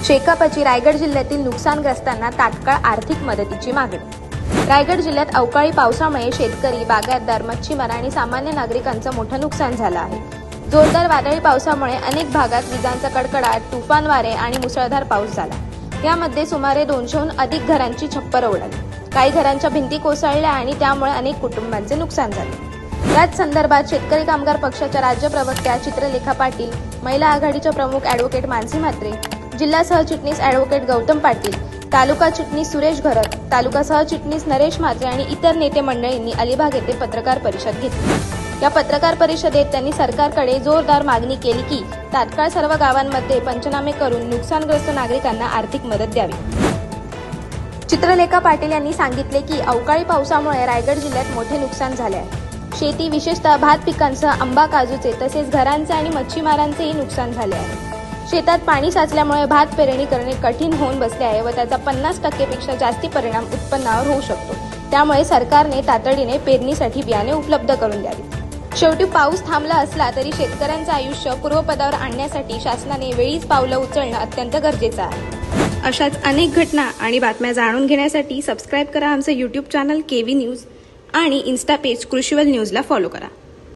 शेकापची रायगड जिल्ह्यातील नुकसानग्रस्तांना तात्काळ आर्थिक मदतीची मागणी। रायगड जिल्ह्यात अवकाळी पावसामुळे शेतकरी, बागायतदार, मच्छीमार आणि सामान्य नागरिकांचं मोठं नुकसान झालं आहे। जोरदार वादळी पावसामुळे अनेक भागात विजांचा कडकडाट, तुफान वारे आणि मुसळधार पाऊस झाला। यामध्ये सुमारे 200हून अधिक घरांची छप्पर उडाली। काही घरांच्या भिंती कोसळल्या आणि त्यामुळे अनेक कुटुंबांचे नुकसान झाले। याच संदर्भात शेतकरी कामगार पक्षाच्या राज्य प्रवक्त्या चित्रलेखा पाटील, महिला आघाडीच्या प्रमुख ॲडव्होकेट मानसी म्हात्रे, जिल्हा सहचिटणीस ॲडव्होकेट गौतम पाटील, तालुका चिटणीस सुरेश घरत, तालुका सहचिटणीस नरेश म्हात्रे आणि इतर नेते मंडळींनी अलिबाग येथे पत्रकार परिषद घेतली। या पत्रकार परिषदेत त्यांनी सरकारकडे जोरदार मागणी केली की तात्काळ सर्व गावांमध्ये पंचनामे करून नुकसानग्रस्त नागरिकांना आर्थिक मदत द्यावी। चित्रलेखा पाटील यांनी सांगितले की अवकाळी पावसामुळे रायगड जिल्ह्यात मोठे नुकसान झाले आहे। शेती, विशेषतः भात पिकांसह आंबा, काजूचे तसेच घरांचे आणि मच्छीमारांचेही नुकसान झाले आहे। शेतात पाणी साचल्यामुळे भात पेरणी करणे कठीण होऊन बसले आहे व त्याचा 50% पेक्षा जास्ती परिणाम उत्पन्नावर होऊ शकतो। त्यामुळे सरकारने तातडीने पेरणीसाठी बियाणे उपलब्ध करून द्यावे। शेवटी पाऊस थांबला असला तरी शेतकऱ्यांचे आयुष्य पूर्वपदावर आणण्यासाठी शासनाने वेळीच पावलं उचलणं अत्यंत गरजेचं आहे। अशाच अनेक घटना आणि बातम्या जाणून घेण्यासाठी सबस्क्राईब करा आमचं YouTube चॅनल केव्ही न्यूज आणि इन्स्टा पेज कृषीवल न्यूजला फॉलो करा।